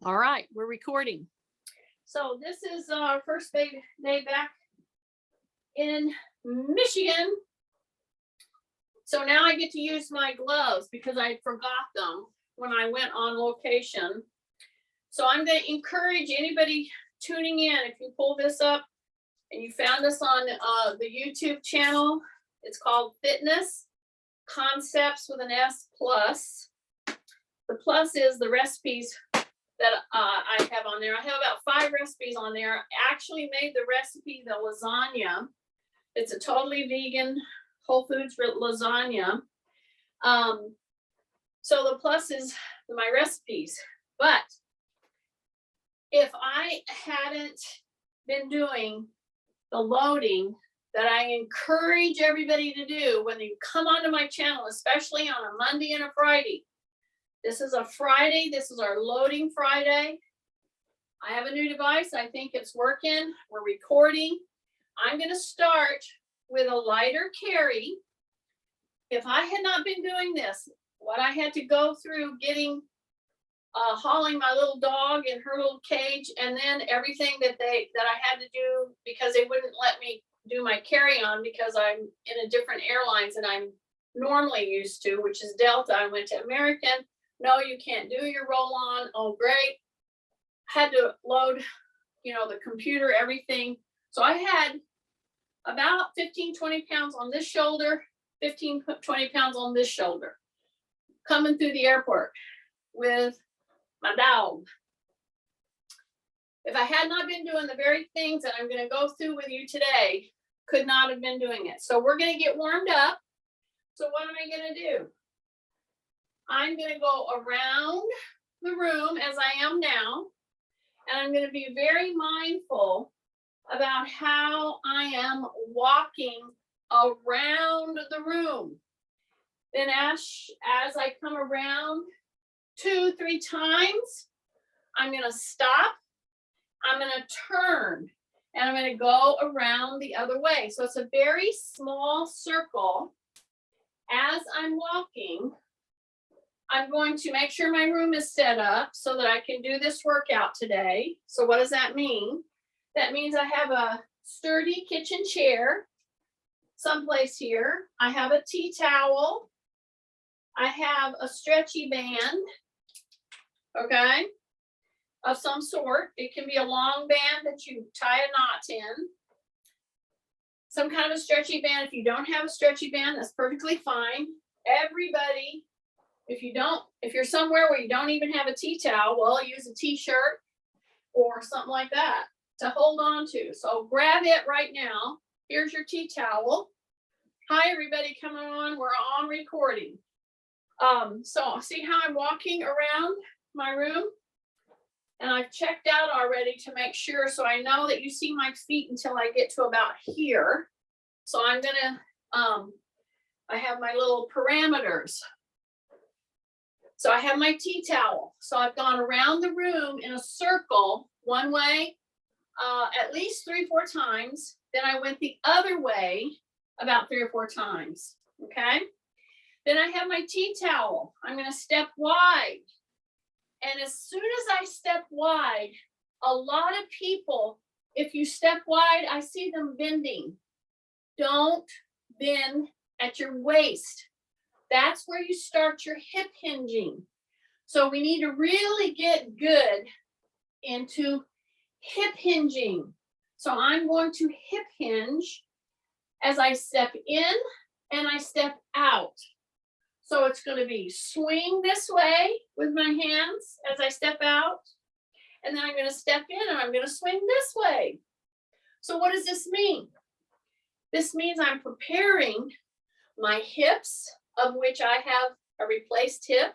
All right, we're recording. So this is our first day back in Michigan. So now I get to use my gloves because I forgot them when I went on location. So I'm going to encourage anybody tuning in, if you pull this up and you found us on the YouTube channel, it's called Fitness Concepts with an S plus. The plus is the recipes that I have on there. I have about 5 recipes on there. I actually made the recipe, the lasagna. It's a totally vegan, whole foods lasagna. So the plus is my recipes. But if I hadn't been doing the loading that I encourage everybody to do when you come onto my channel, especially on a Monday and a Friday. This is a Friday. This is our loading Friday. I have a new device. I think it's working. We're recording. I'm going to start with a lighter carry. If I had not been doing this, what I had to go through getting, hauling my little dog in her little cage, and then everything that I had to do because they wouldn't let me do my carry-on because I'm in a different airlines than I'm normally used to, which is Delta. I went to American. No, you can't do your roll-on. Oh, great. Had to load, the computer, everything. So I had about 15, 20 pounds on this shoulder, 15, 20 pounds on this shoulder, coming through the airport with my dog. If I had not been doing the very things that I'm going to go through with you today, could not have been doing it. So we're going to get warmed up. So what am I going to do? I'm going to go around the room as I am now, and I'm going to be very mindful about how I am walking around the room. Then as I come around 2-3 times, I'm going to stop, I'm going to turn, and I'm going to go around the other way. So it's a very small circle. As I'm walking, I'm going to make sure my room is set up so that I can do this workout today. So what does that mean? That means I have a sturdy kitchen chair someplace here. I have a tea towel. I have a stretchy band, okay, of some sort. It can be a long band that you tie a knot in. Some kind of a stretchy band. If you don't have a stretchy band, that's perfectly fine. Everybody, if you're somewhere where you don't even have a tea towel, well, use a t-shirt or something like that to hold on to. So grab it right now. Here's your tea towel. Hi, everybody coming on. We're on recording. So see how I'm walking around my room? And I've checked out already to make sure, so I know that you see my feet until I get to about here. So I'm gonna, I have my little parameters. So I have my tea towel. So I've gone around the room in a circle one way, at least 3-4 times. Then I went the other way about 3 or 4 times, okay? Then I have my tea towel. I'm gonna step wide. And as soon as I step wide, a lot of people, if you step wide, I see them bending. Don't bend at your waist. That's where you start your hip hinging. So we need to really get good into hip hinging. So I'm going to hip hinge as I step in and I step out. So it's going to be swing this way with my hands as I step out. And then I'm going to step in and I'm going to swing this way. So what does this mean? This means I'm preparing my hips, of which I have a replaced hip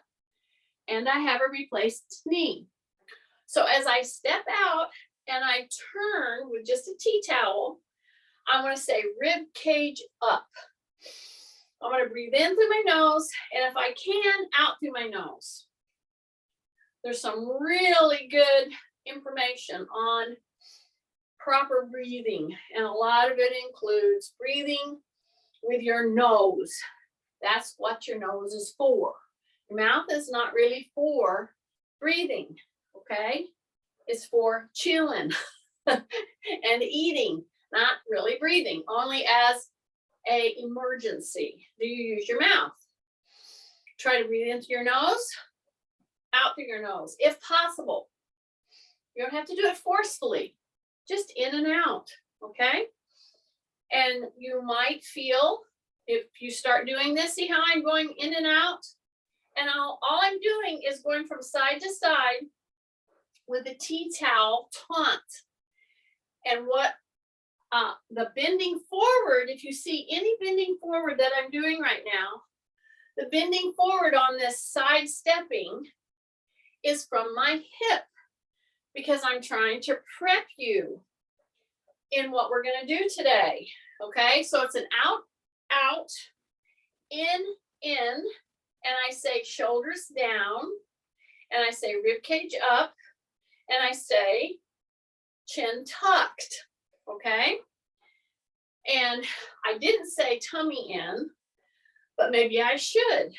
and I have a replaced knee. So as I step out and I turn with just a tea towel, I'm going to say rib cage up. I'm going to breathe in through my nose, and if I can, out through my nose. There's some really good information on proper breathing, and a lot of it includes breathing with your nose. That's what your nose is for. Your mouth is not really for breathing, okay, is for chilling and eating, not really breathing, only as a emergency. Do you use your mouth? Try to breathe into your nose, out through your nose, if possible. You don't have to do it forcefully, just in and out, okay? And you might feel, if you start doing this, see how I'm going in and out? And all I'm doing is going from side to side with a tea towel taunt. And what the bending forward, if you see any bending forward that I'm doing right now, the bending forward on this side stepping is from my hip, because I'm trying to prep you in what we're going to do today. Okay, so it's an out, out, in, and I say shoulders down, and I say rib cage up, and I say chin tucked. Okay, and I didn't say tummy in, but maybe I should,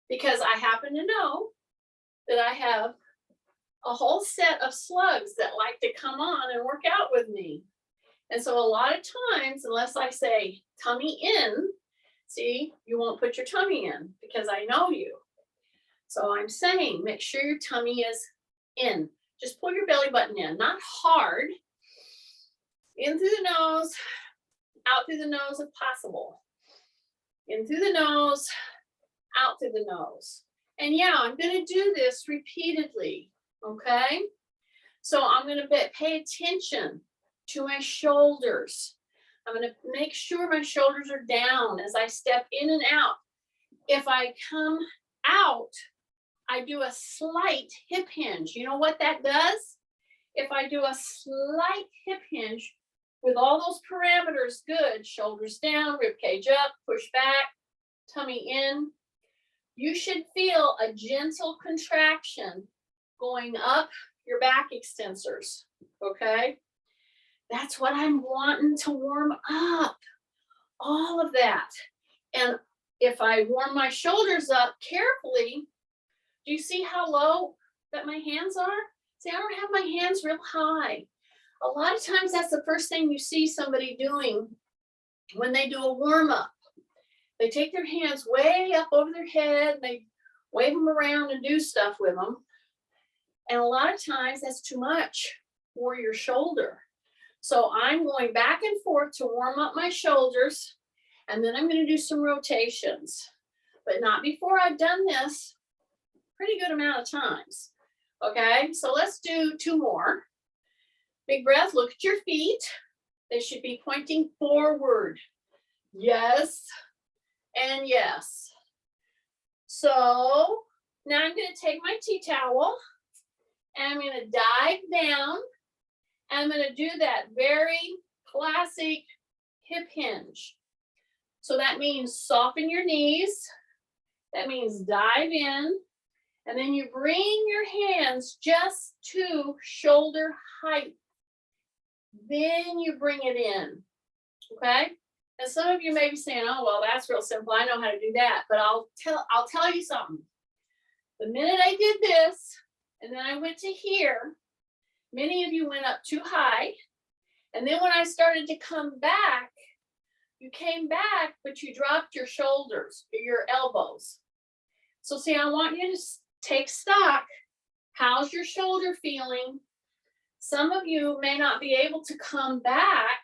because I happen to know that I have a whole set of slugs that like to come on and work out with me. And so a lot of times, unless I say tummy in, see, you won't put your tummy in because I know you. So I'm saying, make sure your tummy is in. Just pull your belly button in, not hard. In through the nose, out through the nose if possible. In through the nose, out through the nose. And yeah, I'm going to do this repeatedly, okay? So I'm going to pay attention to my shoulders. I'm going to make sure my shoulders are down as I step in and out. If I come out, I do a slight hip hinge. You know what that does? If I do a slight hip hinge with all those parameters, good, shoulders down, rib cage up, push back, tummy in, you should feel a gentle contraction going up your back extensors, okay? That's what I'm wanting to warm up, all of that. And if I warm my shoulders up carefully, do you see how low that my hands are? See, I don't have my hands real high. A lot of times that's the first thing you see somebody doing when they do a warm up. They take their hands way up over their head, and they wave them around and do stuff with them. And a lot of times that's too much for your shoulder. So I'm going back and forth to warm up my shoulders, and then I'm going to do some rotations, but not before I've done this pretty good amount of times. Okay, so let's do 2 more. Big breath, look at your feet. They should be pointing forward. Yes, and yes. So now I'm going to take my tea towel, and I'm going to dive down. I'm going to do that very classic hip hinge. So that means soften your knees. That means dive in. And then you bring your hands just to shoulder height. Then you bring it in. Okay? And some of you may be saying, oh, well, that's real simple. I know how to do that. But I'll tell you something. The minute I did this, and then I went to here, many of you went up too high. And then when I started to come back, you came back, but you dropped your shoulders, your elbows. So see, I want you to take stock. How's your shoulder feeling? Some of you may not be able to come back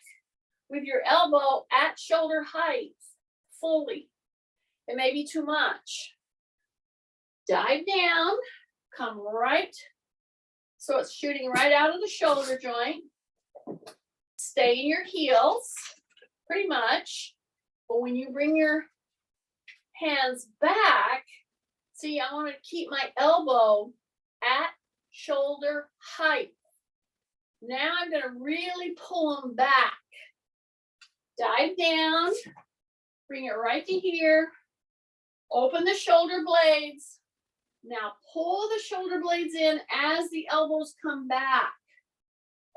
with your elbow at shoulder height fully. It may be too much. Dive down, come right, so it's shooting right out of the shoulder joint. Stay in your heels, pretty much. But when you bring your hands back, see, I want to keep my elbow at shoulder height. Now I'm going to really pull them back. Dive down, bring it right to here. Open the shoulder blades. Now pull the shoulder blades in as the elbows come back.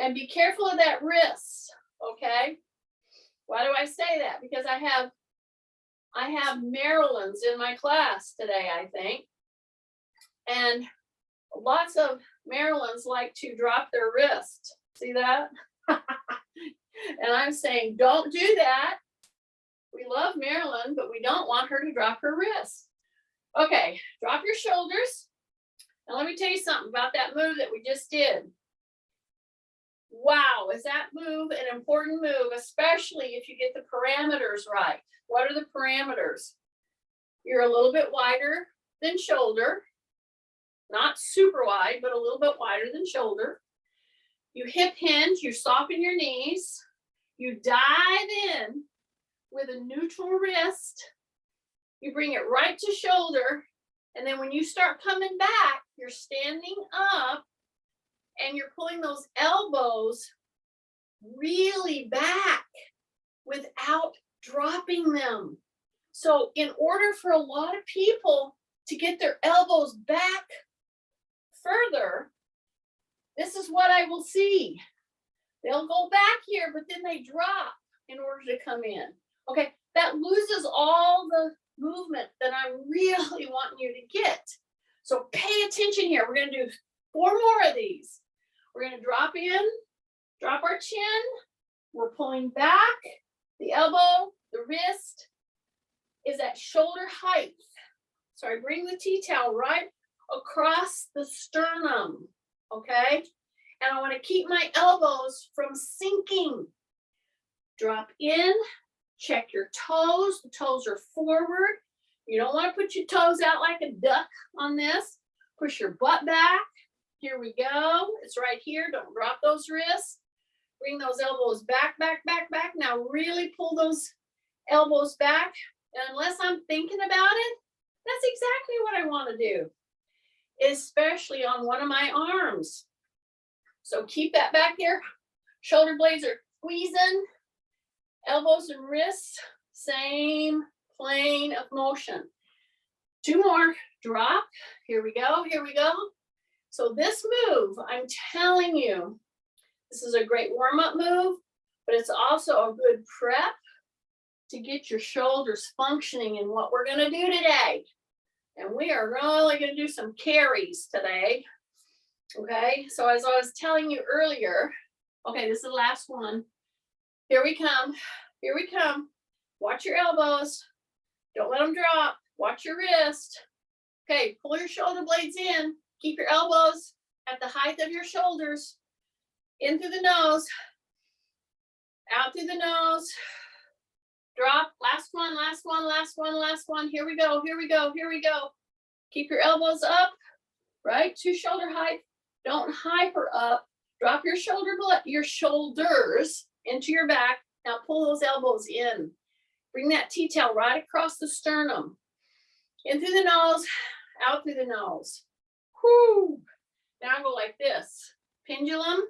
And be careful of that wrist, okay? Why do I say that? Because I have Marylands in my class today, I think. And Lots of Marylands like to drop their wrist. See that? And I'm saying, don't do that. We love Marilyn, but we don't want her to drop her wrist. Okay, drop your shoulders. Now let me tell you something about that move that we just did. Wow, is that move an important move, especially if you get the parameters right? What are the parameters? You're a little bit wider than shoulder, not super wide, but a little bit wider than shoulder. You hip hinge, you soften your knees, you dive in with a neutral wrist, you bring it right to shoulder, and then when you start coming back, you're standing up and you're pulling those elbows really back without dropping them. So in order for a lot of people to get their elbows back further, this is what I will see. They'll go back here, but then they drop in order to come in. Okay, that loses all the movement that I'm really wanting you to get. So pay attention here. We're gonna do 4 more of these. We're gonna drop in, drop our chin. We're pulling back. The elbow, the wrist is at shoulder height. So I bring the tea towel right across the sternum, okay? And I wanna keep my elbows from sinking. Drop in, check your toes. The toes are forward. You don't wanna put your toes out like a duck on this. Push your butt back. Here we go. It's right here. Don't drop those wrists. Bring those elbows back, back, back, back. Now really pull those elbows back. And unless I'm thinking about it, that's exactly what I want to do, especially on one of my arms. So keep that back there. Shoulder blades are squeezing. Elbows and wrists, same plane of motion. 2 more. Drop. Here we go. Here we go. So this move, I'm telling you, this is a great warm-up move, but it's also a good prep to get your shoulders functioning in what we're gonna do today. And we are really gonna do some carries today. Okay, so as I was telling you earlier, okay, this is the last one. Here we come, here we come. Watch your elbows, don't let them drop. Watch your wrist. Okay, pull your shoulder blades in. Keep your elbows at the height of your shoulders. In through the nose, out through the nose. Drop, last one, last one, last one, last one. Here we go, here we go, here we go. Keep your elbows up, right to shoulder height. Don't hyper up. Drop your shoulders into your back. Now pull those elbows in. Bring that tea towel right across the sternum. In through the nose, out through the nose. Whoo! Now I go like this. Pendulum.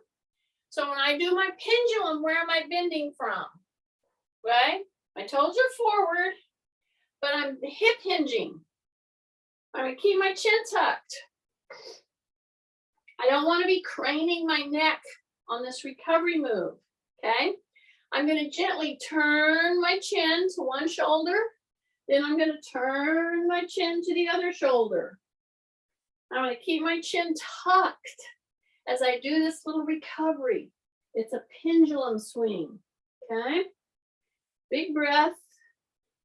So when I do my pendulum, where am I bending from? Right? My toes are forward, but I'm hip hinging. I'm gonna keep my chin tucked. I don't want to be craning my neck on this recovery move, okay? I'm gonna gently turn my chin to one shoulder, then I'm gonna turn my chin to the other shoulder. I'm gonna keep my chin tucked as I do this little recovery. It's a pendulum swing, okay? Big breath,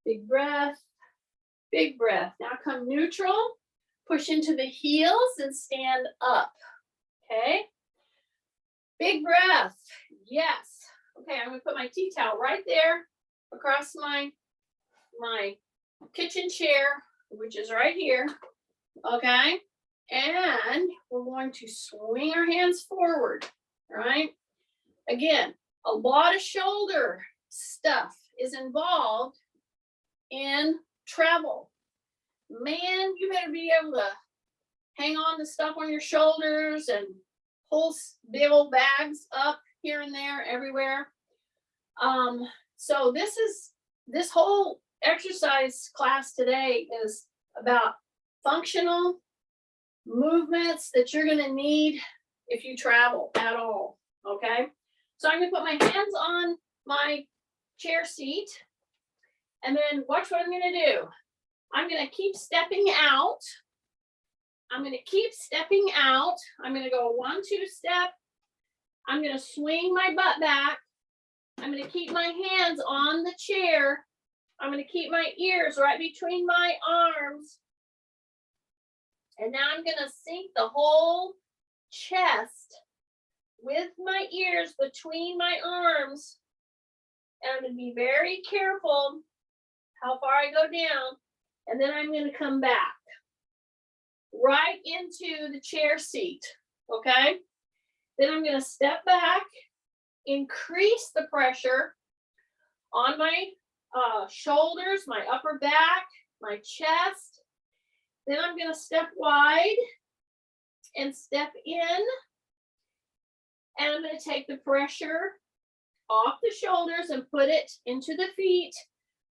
big breath, big breath. Now come neutral, push into the heels and stand up, okay? Big breath, yes. Okay, I'm gonna put my tea towel right there across my kitchen chair, which is right here, okay? And we're going to swing our hands forward, right? Again, a lot of shoulder stuff is involved in travel. Man, you better be able to hang on to stuff on your shoulders and pull big old bags up here and there, everywhere. So this whole exercise class today is about functional movements that you're going to need if you travel at all, okay? So I'm going to put my hands on my chair seat, and then watch what I'm going to do. I'm going to keep stepping out I'm going to keep stepping out. I'm going to go 1, 2 step. I'm going to swing my butt back. I'm going to keep my hands on the chair. I'm going to keep my ears right between my arms. And now I'm going to sink the whole chest with my ears between my arms. And I'm going to be very careful how far I go down. And then I'm going to come back right into the chair seat. Okay? Then I'm going to step back, increase the pressure on my shoulders, my upper back, my chest. Then I'm going to step wide and step in. And I'm going to take the pressure off the shoulders and put it into the feet.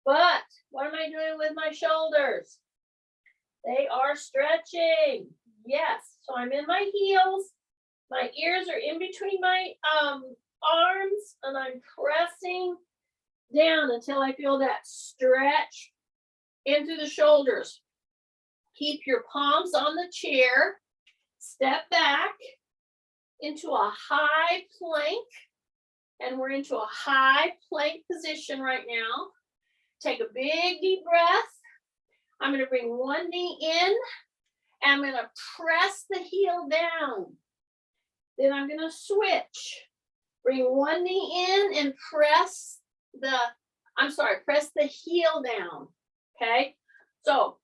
But what am I doing with my shoulders? They are stretching. Yes. So I'm in my heels. My ears are in between my arms, and I'm pressing down until I feel that stretch into the shoulders. Keep your palms on the chair. Step back into a high plank. And we're into a high plank position right now. Take a big deep breath. I'm going to bring one knee in. And I'm going to press the heel down. Then I'm going to switch. Bring one knee in and press the heel down. Okay? So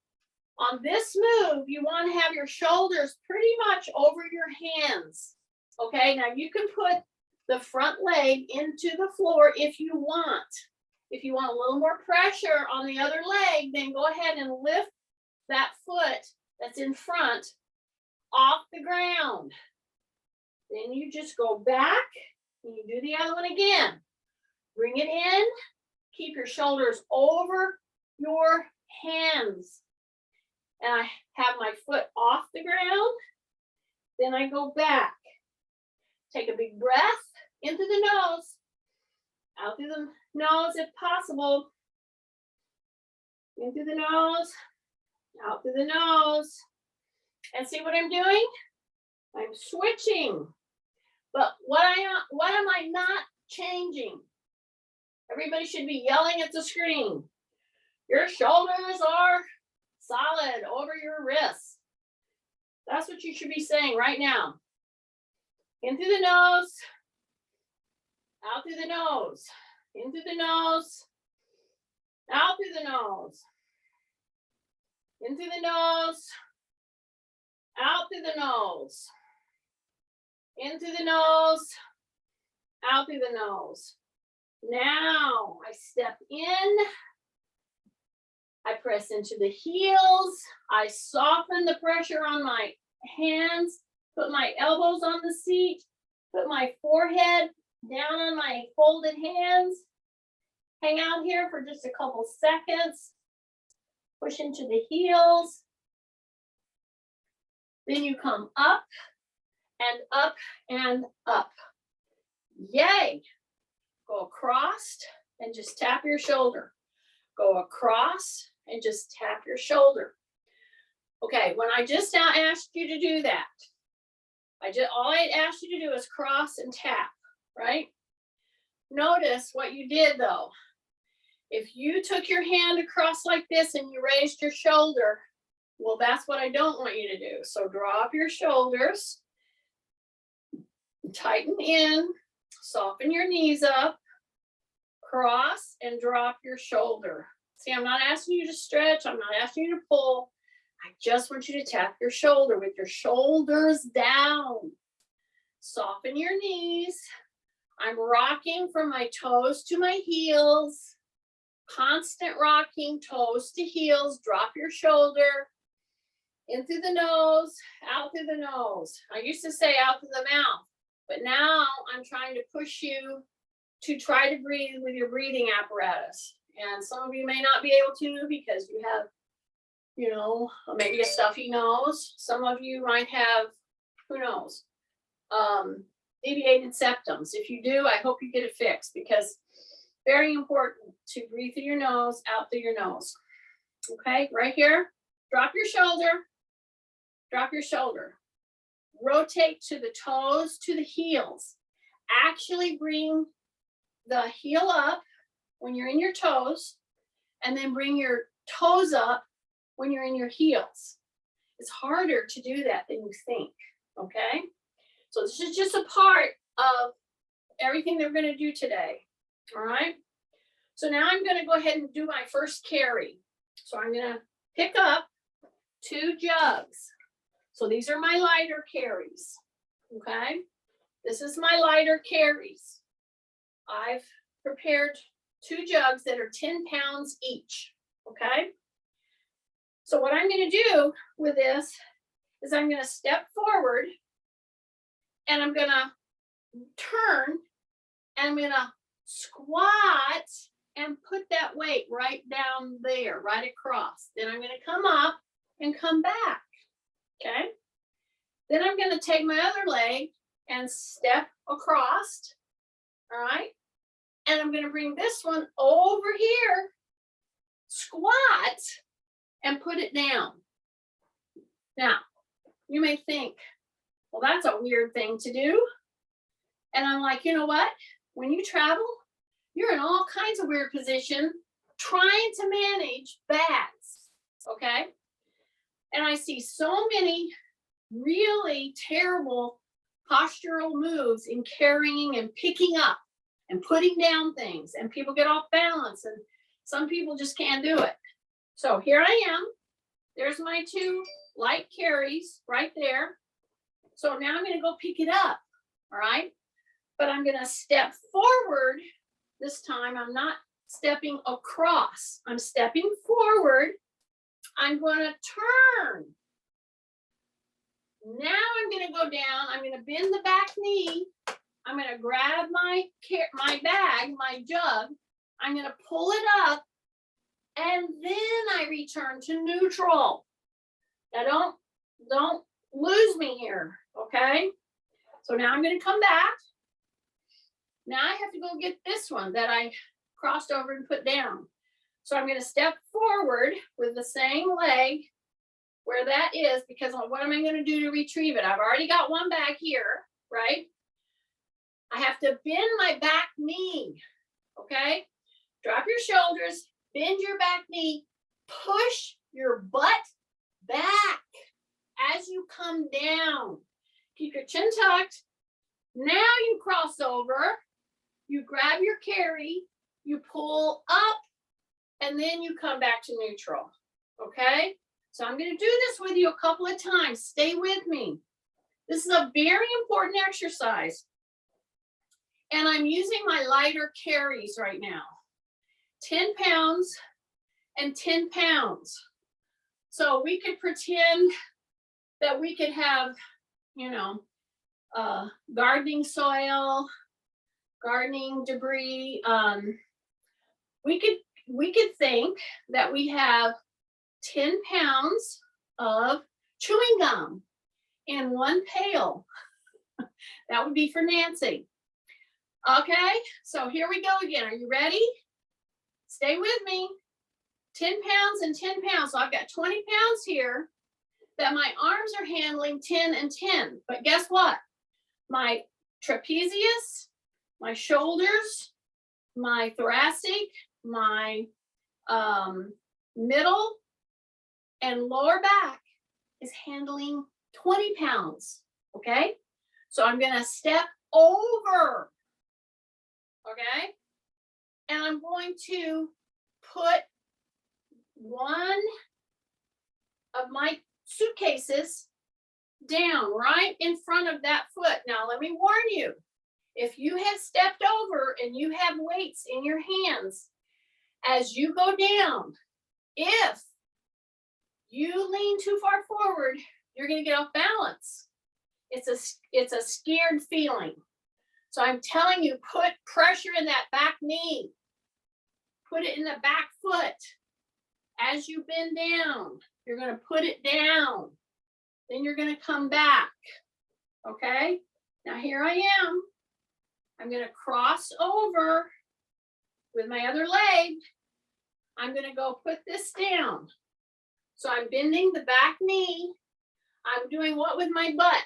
on this move, you want to have your shoulders pretty much over your hands. Okay? Now you can put the front leg into the floor if you want. If you want a little more pressure on the other leg, then go ahead and lift that foot that's in front off the ground. Then you just go back and you do the other one again. Bring it in. Keep your shoulders over your hands. And I have my foot off the ground. Then I go back. Take a big breath into the nose. Out through the nose if possible. In through the nose. Out through the nose. And see what I'm doing? I'm switching. But what am I not changing? Everybody should be yelling at the screen. Your shoulders are solid over your wrists. That's what you should be saying right now. In through the nose. Out through the nose. In through the nose. Out through the nose. In through the nose. Out through the nose. In through the nose. Out through the nose. Now I step in. I press into the heels. I soften the pressure on my hands. Put my elbows on the seat. Put my forehead down on my folded hands. Hang out here for just a couple seconds. Push into the heels. Then you come up and up and up. Yay! Go across and just tap your shoulder. Go across and just tap your shoulder. Okay, when I just now asked you to do that, all I asked you to do is cross and tap, right? Notice what you did though. If you took your hand across like this and you raised your shoulder, well, that's what I don't want you to do. So draw up your shoulders, tighten in, soften your knees up, cross and drop your shoulder. See, I'm not asking you to stretch. I'm not asking you to pull. I just want you to tap your shoulder with your shoulders down. Soften your knees. I'm rocking from my toes to my heels. Constant rocking, toes to heels. Drop your shoulder. In through the nose, out through the nose. I used to say out through the mouth, but now I'm trying to push you to try to breathe with your breathing apparatus. And some of you may not be able to because you have, maybe a stuffy nose. Some of you might have, who knows, deviated septums. If you do, I hope you get it fixed because very important to breathe through your nose, out through your nose. Okay, right here, drop your shoulder. drop your shoulder, rotate to the toes, to the heels. Actually bring the heel up when you're in your toes, and then bring your toes up when you're in your heels. It's harder to do that than you think, okay? So this is just a part of everything they're gonna do today, all right? So now I'm gonna go ahead and do my first carry. So I'm gonna pick up 2 jugs. So these are my lighter carries, okay? This is my lighter carries. I've prepared 2 jugs that are 10 pounds each, okay? So what I'm gonna do with this is I'm gonna step forward and I'm gonna turn and I'm gonna squat and put that weight right down there, right across. Then I'm gonna come up and come back, okay? Then I'm gonna take my other leg and step across, all right? And I'm gonna bring this one over here, squat, and put it down. Now, you may think, well, that's a weird thing to do. And I'm like, you know what? When you travel, you're in all kinds of weird positions trying to manage bags, okay? And I see so many really terrible postural moves in carrying and picking up and putting down things, and people get off balance, and some people just can't do it. So here I am. There's my 2 light carries right there. So now I'm gonna go pick it up, all right? But I'm gonna step forward this time. I'm not stepping across. I'm stepping forward. I'm gonna turn. Now I'm gonna go down. I'm gonna bend the back knee. I'm gonna grab my bag, my jug. I'm gonna pull it up, and then I return to neutral. Now don't lose me here, okay? So now I'm gonna come back. Now I have to go get this one that I crossed over and put down. So I'm gonna step forward with the same leg where that is, because what am I gonna do to retrieve it? I've already got one bag here, right? I have to bend my back knee, okay? Drop your shoulders, bend your back knee, push your butt back as you come down. Keep your chin tucked. Now you cross over, you grab your carry, you pull up, and then you come back to neutral, okay? So I'm gonna do this with you a couple of times. Stay with me. This is a very important exercise. And I'm using my lighter carries right now. 10 pounds and 10 pounds. So we could pretend that we could have, gardening soil, gardening debris. We could think that we have 10 pounds of chewing gum in one pail. That would be for Nancy. Okay, so here we go again. Are you ready? Stay with me. 10 pounds and 10 pounds. So I've got 20 pounds here that my arms are handling 10 and 10. But guess what? My trapezius, my shoulders, my thoracic, my middle and lower back is handling 20 pounds, okay? So I'm gonna step over, okay? And I'm going to put one of my suitcases down right in front of that foot. Now, let me warn you, if you have stepped over and you have weights in your hands, as you go down, if you lean too far forward, you're gonna get off balance. It's a scared feeling. So I'm telling you, put pressure in that back knee. Put it in the back foot. As you bend down, you're gonna put it down. Then you're gonna come back, okay? Now here I am. I'm gonna cross over with my other leg. I'm gonna go put this down. So I'm bending the back knee. I'm doing what with my butt?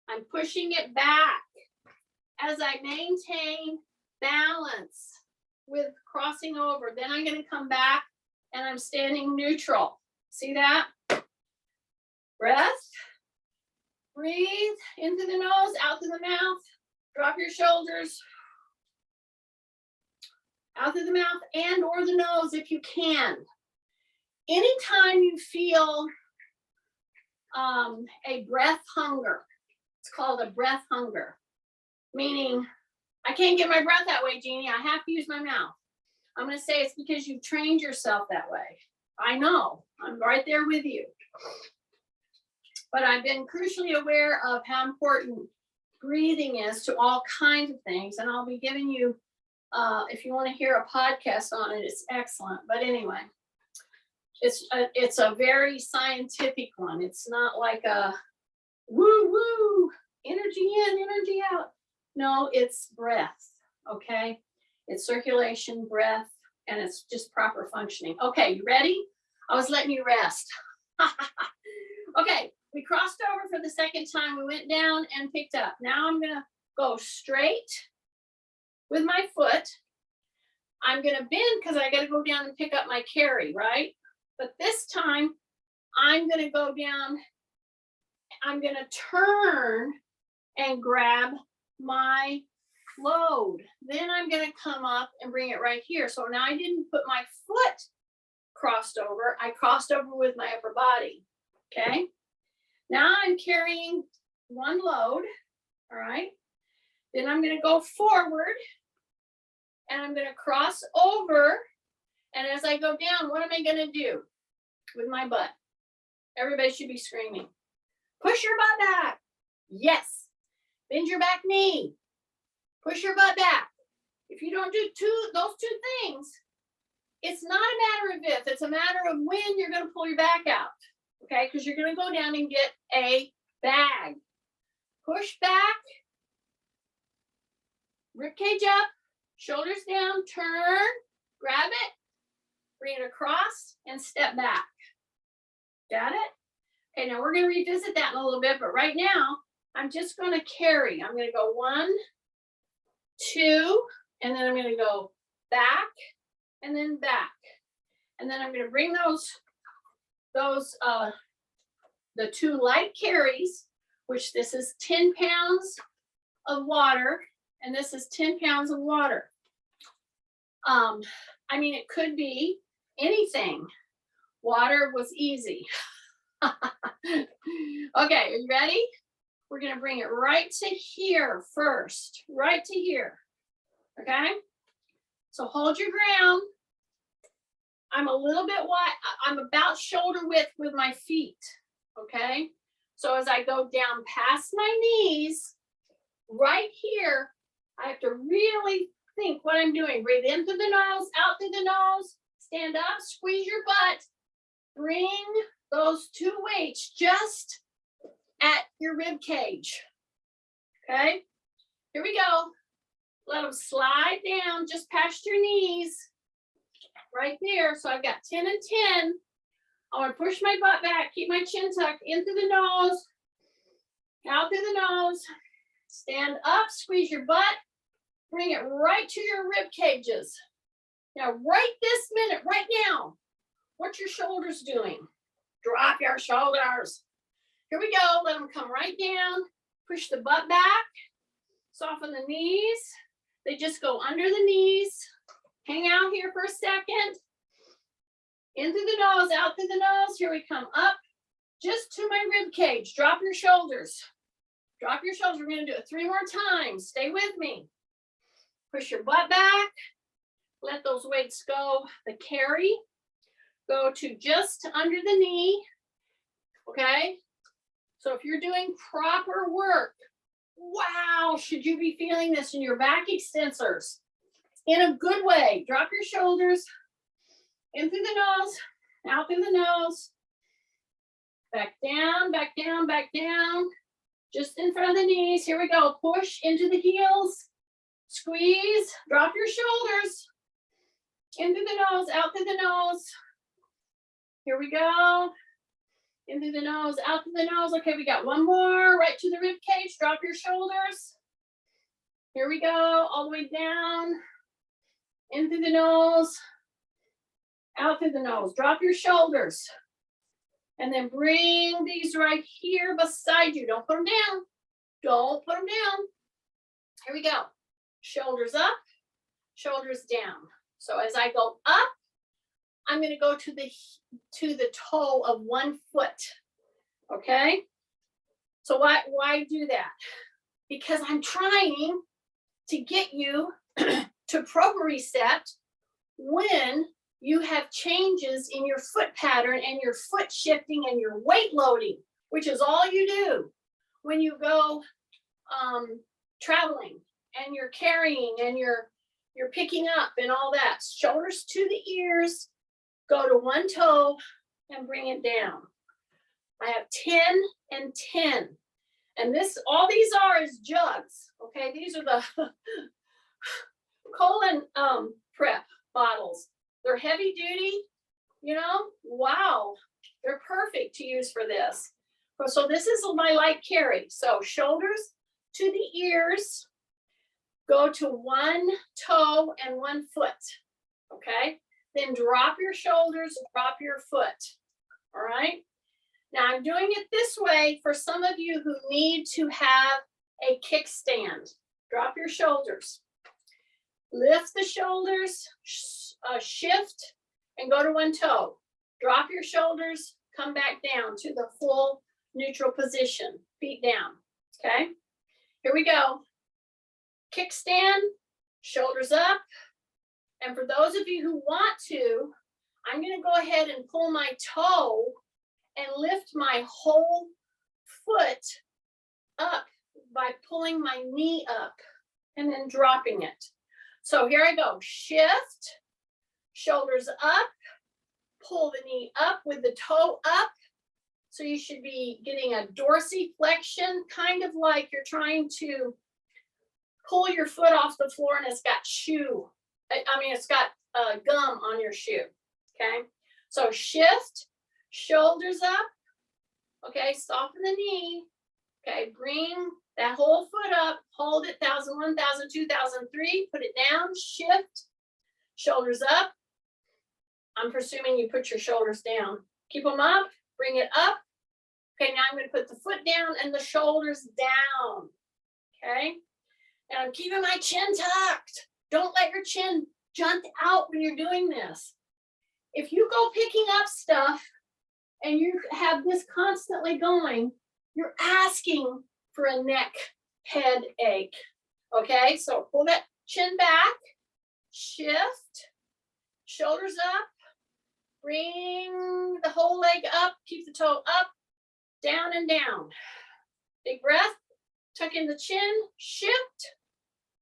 I'm pushing it back as I maintain balance with crossing over. Then I'm going to come back and I'm standing neutral. See that? Breath. Breathe into the nose, out through the mouth. Drop your shoulders. Out through the mouth and or the nose if you can. Anytime you feel a breath hunger, it's called a breath hunger, meaning I can't get my breath that way, Jeannie. I have to use my mouth. I'm going to say it's because you've trained yourself that way. I know. I'm right there with you. But I've been crucially aware of how important breathing is to all kinds of things. And I'll be giving you, if you want to hear a podcast on it, it's excellent. But anyway, it's a very scientific one. It's not like a woo-woo, energy in, energy out. No, it's breath, okay? It's circulation, breath, and it's just proper functioning. Okay, you ready? I was letting you rest. Okay, we crossed over for the second time. We went down and picked up. Now I'm gonna go straight with my foot. I'm gonna bend because I gotta go down and pick up my carry, right? But this time, I'm gonna go down, I'm gonna turn and grab my load. Then I'm gonna come up and bring it right here. So now I didn't put my foot crossed over, I crossed over with my upper body, okay? Now I'm carrying one load, all right? Then I'm gonna go forward and I'm gonna cross over. And as I go down, what am I gonna do with my butt? Everybody should be screaming. Push your butt back. Yes. Bend your back knee. Push your butt back. If you don't do those two things, it's not a matter of if, it's a matter of when you're gonna pull your back out, okay? Because you're gonna go down and get a bag. Push back, rib cage up, shoulders down, turn, grab it, bring it across, and step back. Got it? Okay, now we're gonna revisit that in a little bit, but right now, I'm just gonna carry. I'm gonna go 1, 2, and then I'm gonna go back, and then back. And then I'm gonna bring the 2 light carries, which this is 10 pounds of water, and this is 10 pounds of water. I mean, it could be anything. Water was easy. Okay, are you ready? We're gonna bring it right to here first, right to here, okay? So hold your ground. I'm a little bit wide, I'm about shoulder width with my feet, okay? So as I go down past my knees, right here, I have to really think what I'm doing. Breathe in through the nose, out through the nose, stand up, squeeze your butt, bring those 2 weights just at your rib cage, okay? Here we go. Let them slide down just past your knees, right there. So I've got 10 and 10. I want to push my butt back, keep my chin tucked in through the nose, out through the nose, stand up, squeeze your butt, bring it right to your rib cages. Now, right this minute, right now, what's your shoulders doing? Drop your shoulders. Here we go. Let them come right down. Push the butt back. Soften the knees. They just go under the knees. Hang out here for a second. In through the nose, out through the nose. Here we come up. Just to my rib cage. Drop your shoulders. Drop your shoulders. We're going to do it 3 more times. Stay with me. Push your butt back. Let those weights go. The carry. Go to just under the knee. Okay? So if you're doing proper work, wow, should you be feeling this in your back extensors? In a good way. Drop your shoulders. In through the nose. Out through the nose. Back down, back down, back down. Just in front of the knees. Here we go. Push into the heels. Squeeze. Drop your shoulders. In through the nose, out through the nose. Here we go. In through the nose, out through the nose. Okay, we got one more, right to the rib cage. Drop your shoulders. Here we go, all the way down. In through the nose, out through the nose. Drop your shoulders. And then bring these right here beside you. Don't put them down. Don't put them down. Here we go. Shoulders up, shoulders down. So as I go up, I'm going to go to the toe of one foot. Okay? So why do that? Because I'm trying to get you to propriocept when you have changes in your foot pattern and your foot shifting and your weight loading, which is all you do when you go traveling and you're carrying and you're picking up and all that. Shoulders to the ears, go to one toe and bring it down. I have 10 and 10. And all these are is jugs. Okay, these are the colon prep bottles. They're heavy duty, you know, wow. They're perfect to use for this. So this is my light carry. So shoulders to the ears, go to one toe and one foot, okay? Then drop your shoulders, drop your foot, all right? Now I'm doing it this way for some of you who need to have a kickstand. Drop your shoulders, lift the shoulders, shift, and go to one toe. Drop your shoulders, come back down to the full neutral position, feet down, okay? Here we go. Kickstand, shoulders up. And for those of you who want to, I'm going to go ahead and pull my toe and lift my whole foot up by pulling my knee up and then dropping it. So here I go. Shift, shoulders up, pull the knee up with the toe up. So you should be getting a dorsiflexion, kind of like you're trying to pull your foot off the floor and it's got it's got gum on your shoe, okay? So shift, shoulders up, okay, soften the knee, okay, bring that whole foot up, hold it, 1001, 1002, 1003, put it down, shift, shoulders up. I'm presuming you put your shoulders down. Keep them up, bring it up. Okay, now I'm going to put the foot down and the shoulders down, okay? And I'm keeping my chin tucked. Don't let your chin jut out when you're doing this. If you go picking up stuff and you have this constantly going, you're asking for a neck headache. Okay, so pull that chin back, shift, shoulders up, bring the whole leg up, keep the toe up, down and down. Big breath, tuck in the chin, shift,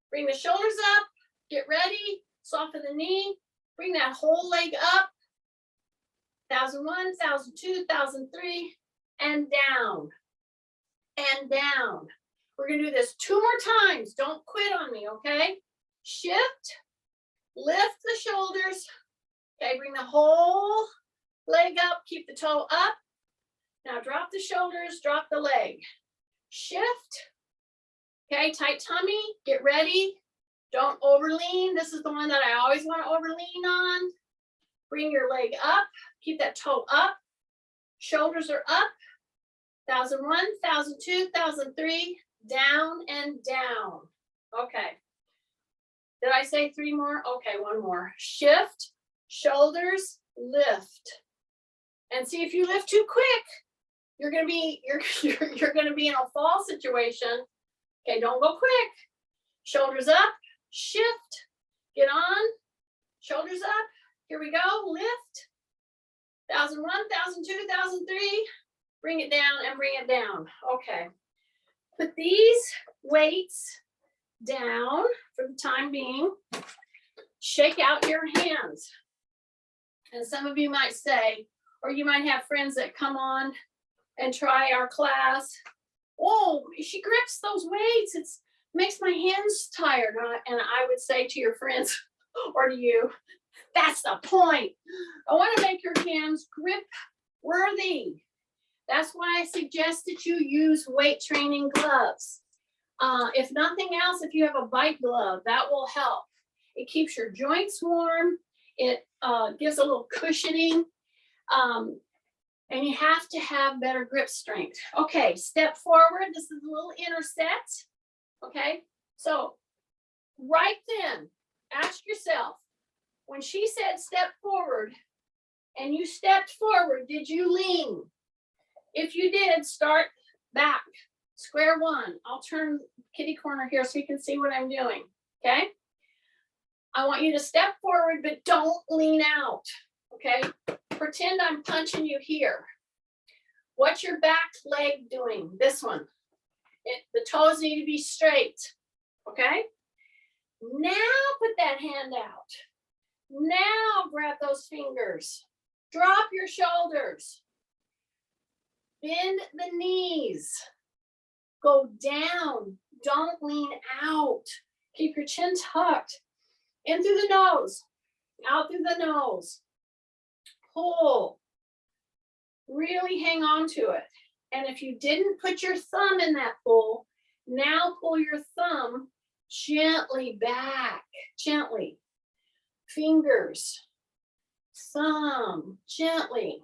bring the shoulders up, get ready, soften the knee, bring that whole leg up, 1001, 1002, 1003, and down, and down. We're gonna do this 2 more times. Don't quit on me, okay? Shift, lift the shoulders, okay, bring the whole leg up, keep the toe up. Now drop the shoulders, drop the leg. Shift, okay, tight tummy, get ready. Don't overlean. This is the one that I always want to overlean on. Bring your leg up, keep that toe up. Shoulders are up. 1001, 1002, 1003, down and down. Okay. Did I say 3 more? Okay, 1 more. Shift, shoulders, lift. And see, if you lift too quick, you're gonna be in a fall situation. Okay, don't go quick. Shoulders up, shift, get on, shoulders up. Here we go, lift. 1001, 1002, 1003. Bring it down and bring it down. Okay. Put these weights down for the time being. Shake out your hands. And some of you might say, or you might have friends that come on and try our class. Oh, she grips those weights. It makes my hands tired. And I would say to your friends or to you, that's the point. I want to make your hands grip worthy. That's why I suggest that you use weight training gloves. If nothing else, if you have a bike glove, that will help. It keeps your joints warm. It gives a little cushioning. And you have to have better grip strength. Okay, step forward. This is a little inner set. Okay, so right then, ask yourself, when she said step forward and you stepped forward, did you lean? If you did, start back, square one. I'll turn kitty corner here so you can see what I'm doing, okay? I want you to step forward, but don't lean out, okay? Pretend I'm punching you here. What's your back leg doing? This one. The toes need to be straight, okay? Now put that hand out. Now grab those fingers. Drop your shoulders. Bend the knees. Go down. Don't lean out. Keep your chin tucked. In through the nose. Out through the nose. Pull. Really hang on to it. And if you didn't put your thumb in that pull, now pull your thumb gently back. Gently. Fingers. Thumb. Gently.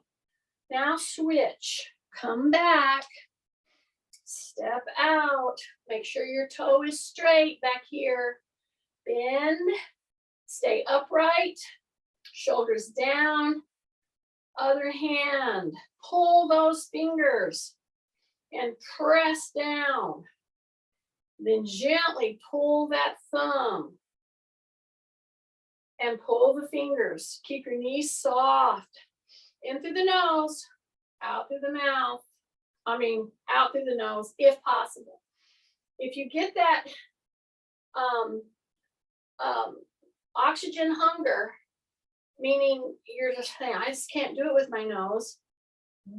Now switch. Come back. Step out. Make sure your toe is straight back here. Bend. Stay upright. Shoulders down. Other hand. Pull those fingers and press down. Then gently pull that thumb and pull the fingers. Keep your knees soft. In through the nose, out through the mouth. Out through the nose, if possible. If you get that oxygen hunger, meaning you're just saying, I just can't do it with my nose.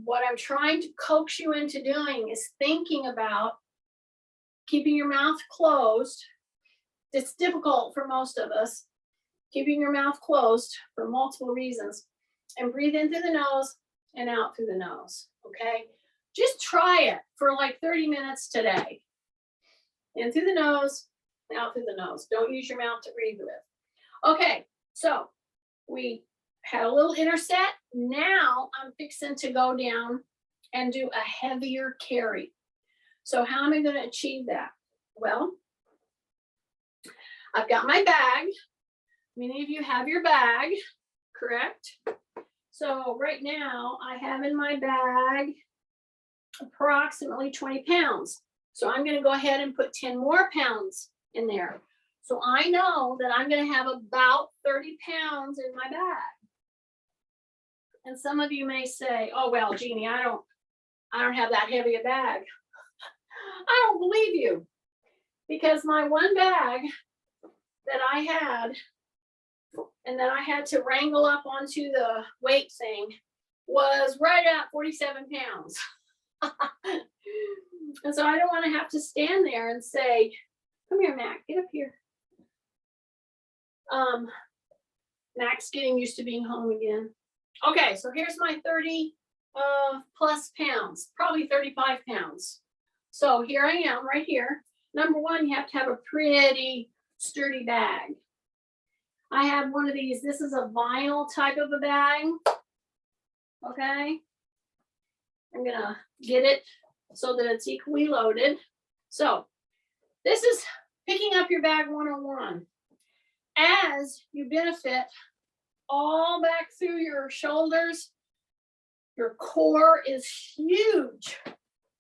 What I'm trying to coax you into doing is thinking about keeping your mouth closed. It's difficult for most of us. Keeping your mouth closed for multiple reasons. And breathe in through the nose and out through the nose, okay? Just try it for like 30 minutes today. In through the nose, out through the nose. Don't use your mouth to breathe with. Okay, so we had a little inner set. Now I'm fixing to go down and do a heavier carry. So how am I going to achieve that? Well, I've got my bag. Many of you have your bag, correct? So right now I have in my bag approximately 20 pounds. So I'm going to go ahead and put 10 more pounds in there. So I know that I'm going to have about 30 pounds in my bag. And some of you may say, oh, well, Jeannie, I don't have that heavy a bag. I don't believe you, because my one bag that I had and that I had to wrangle up onto the weight thing was right at 47 pounds. And so I don't want to have to stand there and say, come here, Mac, get up here. Mac's getting used to being home again. Okay, so here's my 30 plus pounds, probably 35 pounds. So here I am right here. Number one, you have to have a pretty sturdy bag. I have one of these. This is a vinyl type of a bag. Okay. I'm going to get it so that it's equally loaded. So this is picking up your bag 101. As you benefit all back through your shoulders, your core is huge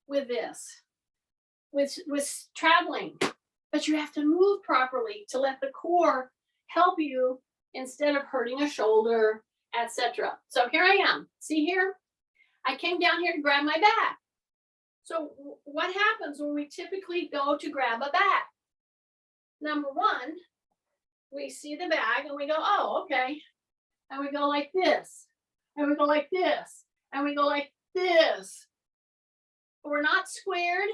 with this, with traveling, but you have to move properly to let the core help you instead of hurting a shoulder, etc. So here I am. See here? I came down here to grab my bag. So what happens when we typically go to grab a bag? Number one, we see the bag and we go, oh, okay. And we go like this, and we go like this, and we go like this. We're not squared.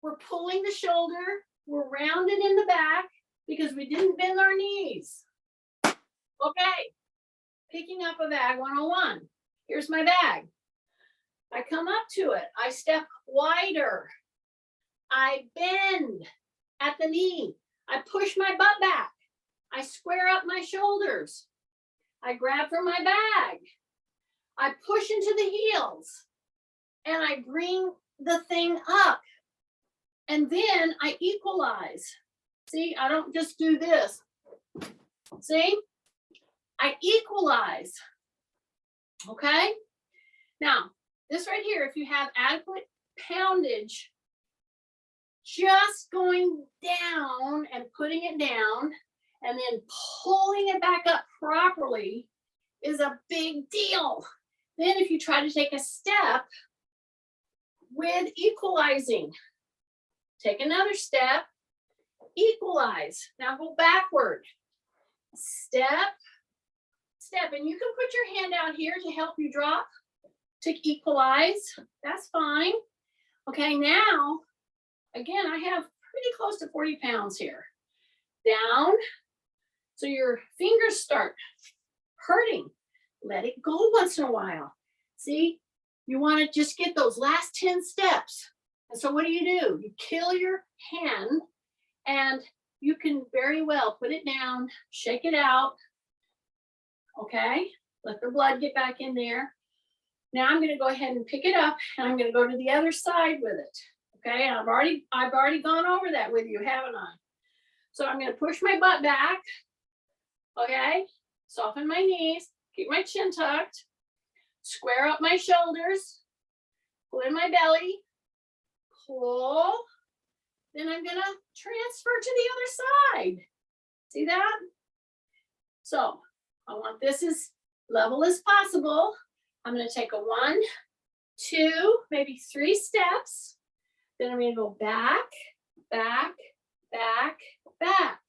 We're pulling the shoulder. We're rounded in the back because we didn't bend our knees. Okay, picking up a bag 101. Here's my bag. I come up to it. I step wider. I bend at the knee. I push my butt back. I square up my shoulders. I grab for my bag. I push into the heels. And I bring the thing up. And then I equalize. See, I don't just do this. See? I equalize. Okay? Now, this right here, if you have adequate poundage, just going down and putting it down and then pulling it back up properly is a big deal. Then if you try to take a step with equalizing, take another step, equalize. Now go backward. Step, step. And you can put your hand out here to help you drop, to equalize. That's fine. Okay, now, again, I have pretty close to 40 pounds here. Down. So your fingers start hurting. Let it go once in a while. See, you want to just get those last 10 steps. And so what do? You kill your hand and you can very well put it down, shake it out. Okay, let the blood get back in there. Now I'm going to go ahead and pick it up and I'm going to go to the other side with it. Okay, and I've already gone over that with you, haven't I? So I'm going to push my butt back. Okay, soften my knees, keep my chin tucked, square up my shoulders, pull in my belly, pull. Then I'm going to transfer to the other side. See that? So I want this as level as possible. I'm going to take a 1, 2, maybe 3 steps. Then I'm going to go back, back, back, back.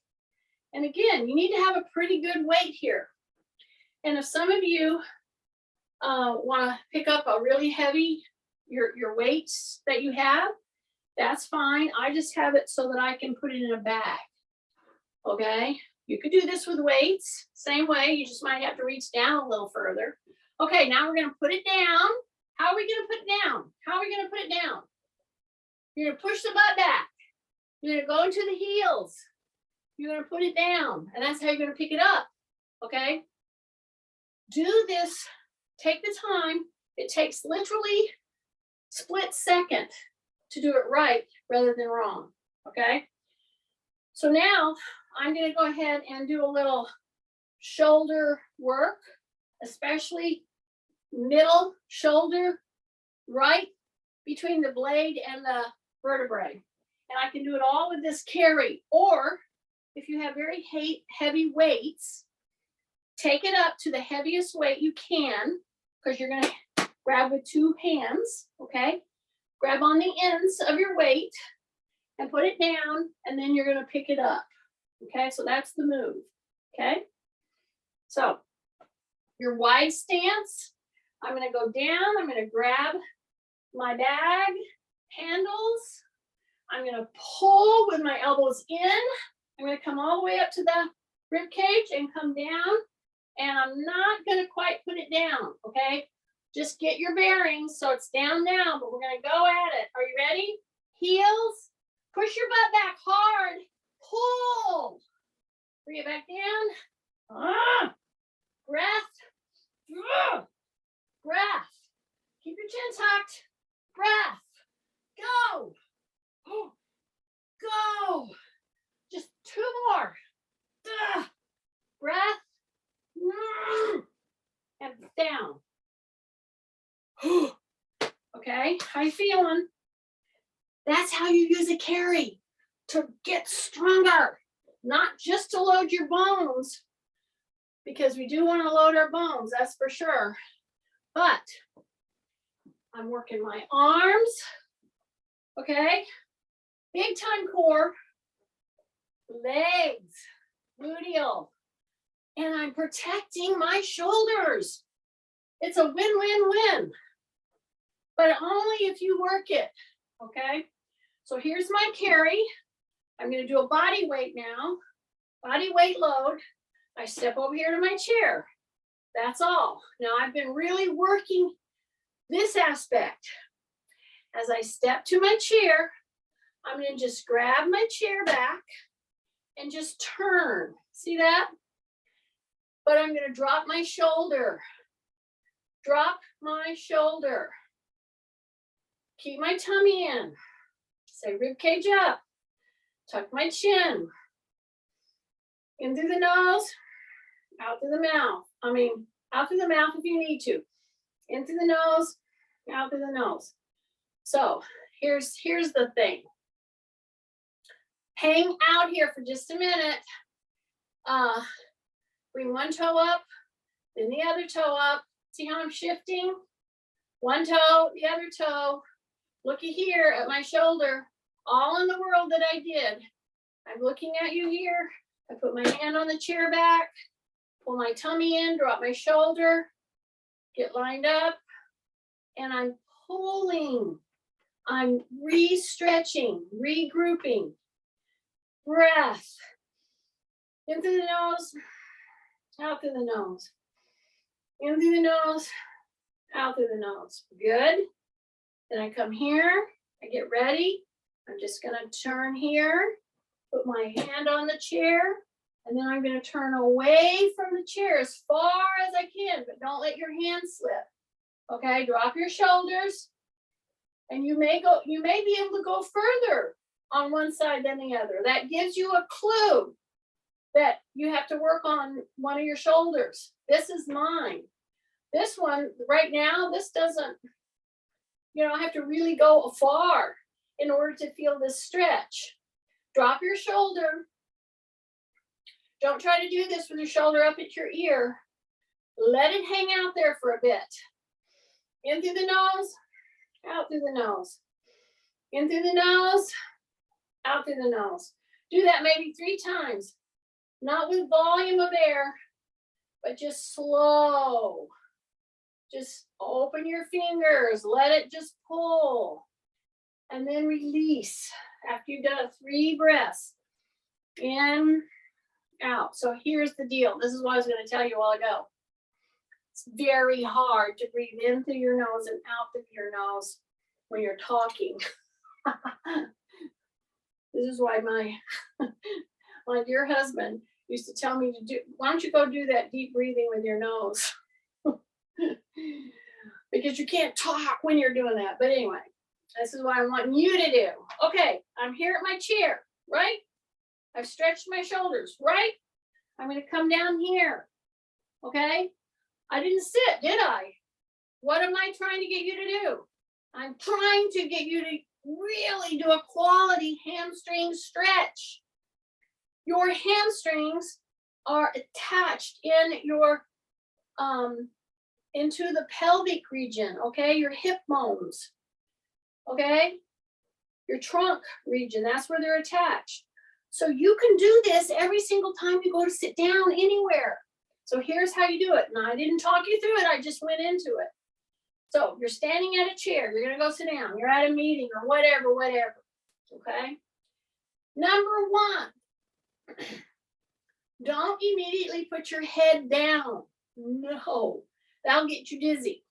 And again, you need to have a pretty good weight here. And if some of you want to pick up a really heavy, your weights that you have, that's fine. I just have it so that I can put it in a bag. Okay, you could do this with weights, same way. You just might have to reach down a little further. Okay, now we're going to put it down. How are we going to put it down? How are we going to put it down? You're going to push the butt back. You're going to go into the heels. You're going to put it down, and that's how you're going to pick it up. Okay, do this. Take the time. It takes literally split second to do it right rather than wrong. Okay, so now I'm going to go ahead and do a little shoulder work, especially middle shoulder, right between the blade and the vertebrae. And I can do it all with this carry, or if you have very heavy weights, take it up to the heaviest weight you can, because you're going to grab with 2 hands. Okay, grab on the ends of your weight and put it down, and then you're going to pick it up. Okay, so that's the move. Okay, so your wide stance, I'm going to go down, I'm going to grab my bag handles, I'm going to pull with my elbows in, I'm going to come all the way up to the rib cage and come down, and I'm not going to quite put it down. Okay, just get your bearings so it's down now, but we're going to go at it. Are you ready? Heels, push your butt back hard, pull, bring it back down, breath, breath, keep your chin tucked, breath, go, go, just 2 more, breath, and down. Okay, how you feeling? That's how you use a carry, to get stronger, not just to load your bones, because we do want to load our bones, that's for sure. But I'm working my arms, okay, big time core, legs, gluteal, and I'm protecting my shoulders. It's a win-win-win, but only if you work it. Okay, so here's my carry. I'm going to do a body weight now, body weight load. I step over here to my chair. That's all. Now I've been really working this aspect. As I step to my chair, I'm going to just grab my chair back and just turn. See that? But I'm going to drop my shoulder. Drop my shoulder. Keep my tummy in. Say rib cage up. Tuck my chin. In through the nose, out through the mouth. Out through the mouth if you need to. In through the nose, out through the nose. So here's the thing. Hang out here for just a minute. Bring one toe up, then the other toe up. See how I'm shifting? One toe, the other toe. Looky here at my shoulder. All in the world that I did. I'm looking at you here. I put my hand on the chair back, pull my tummy in, drop my shoulder, get lined up, and I'm pulling. I'm re-stretching, regrouping. Breath. In through the nose, out through the nose. In through the nose, out through the nose. Good. Then I come here, I get ready. I'm just gonna turn here, put my hand on the chair, and then I'm gonna turn away from the chair as far as I can, but don't let your hand slip. Okay, drop your shoulders, and you may be able to go further on one side than the other. That gives you a clue that you have to work on one of your shoulders. This is mine. This one right now, this doesn't, I have to really go far in order to feel this stretch. Drop your shoulder. Don't try to do this with your shoulder up at your ear. Let it hang out there for a bit. In through the nose, out through the nose. In through the nose, out through the nose. Do that maybe 3 times. Not with volume of air, but just slow. Just open your fingers, let it just pull. And then release after you've done 3 breaths. In, out. So here's the deal. This is what I was going to tell you a while ago. It's very hard to breathe in through your nose and out through your nose when you're talking. This is why my dear husband used to tell me to do, why don't you go do that deep breathing with your nose? Because you can't talk when you're doing that. But anyway, this is what I want you to do. Okay, I'm here at my chair, right? I've stretched my shoulders, right? I'm going to come down here, okay? I didn't sit, did I? What am I trying to get you to do? I'm trying to get you to really do a quality hamstring stretch. Your hamstrings are attached in your into the pelvic region, okay? Your hip bones, okay? Your trunk region, that's where they're attached. So you can do this every single time you go to sit down anywhere. So here's how you do it. Now, I didn't talk you through it, I just went into it. So you're standing at a chair, you're gonna go sit down, you're at a meeting or whatever, okay? Number 1, don't immediately put your head down. No, that'll get you dizzy.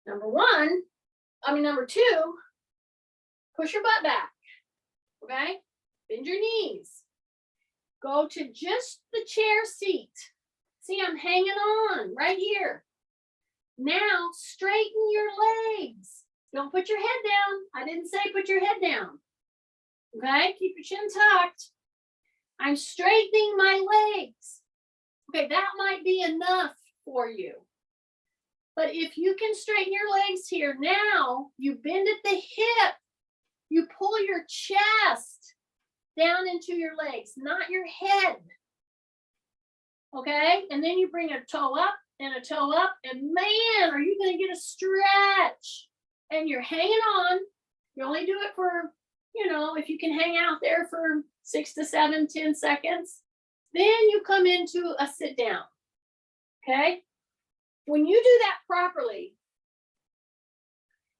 Number 2, push your butt back, okay? Bend your knees. Go to just the chair seat. See, I'm hanging on right here. Now, straighten your legs. Don't put your head down. I didn't say put your head down. Okay, keep your chin tucked. I'm straightening my legs. Okay, that might be enough for you. But if you can straighten your legs here, now you bend at the hip. You pull your chest down into your legs, not your head. Okay, and then you bring a toe up and a toe up, and man, are you going to get a stretch? And you're hanging on. You only do it for, if you can hang out there for 6 to 7, 10 seconds, then you come into a sit down. Okay, when you do that properly,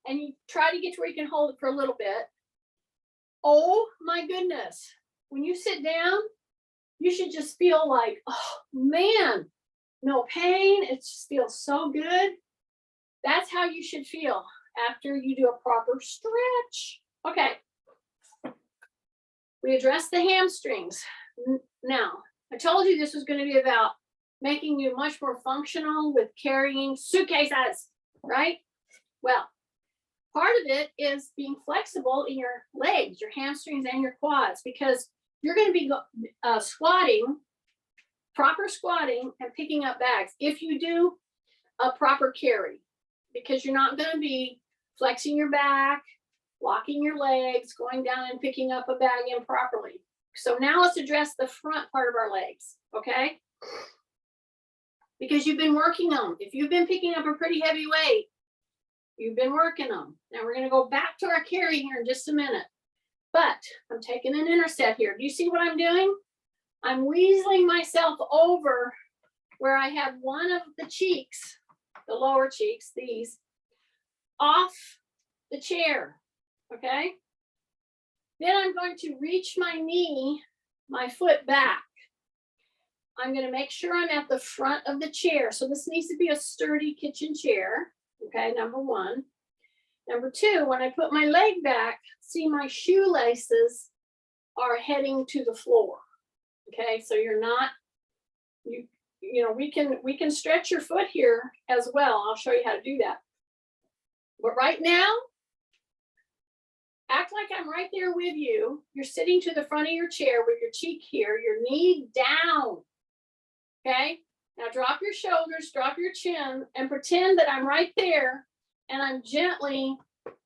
and you try to get to where you can hold it for a little bit, oh my goodness, when you sit down, you should just feel like, oh man, no pain. It just feels so good. That's how you should feel after you do a proper stretch. Okay. We addressed the hamstrings. Now, I told you this was going to be about making you much more functional with carrying suitcases, right? Well, part of it is being flexible in your legs, your hamstrings, and your quads, because you're going to be squatting, proper squatting, and picking up bags if you do a proper carry, because you're not going to be flexing your back, locking your legs, going down and picking up a bag improperly. So now let's address the front part of our legs, okay? Because you've been working them. If you've been picking up a pretty heavy weight, you've been working them. Now we're going to go back to our carry here in just a minute. But I'm taking an interset here. Do you see what I'm doing? I'm weaseling myself over where I have one of the cheeks, the lower cheeks, these, off the chair, okay? Then I'm going to reach my knee, my foot back. I'm going to make sure I'm at the front of the chair. So this needs to be a sturdy kitchen chair, okay, number one. Number two, when I put my leg back, see my shoelaces are heading to the floor, okay? So you're not, you know, we can stretch your foot here as well. I'll show you how to do that. But right now, act like I'm right there with you. You're sitting to the front of your chair with your cheek here, your knee down, okay? Now drop your shoulders, drop your chin, and pretend that I'm right there and I'm gently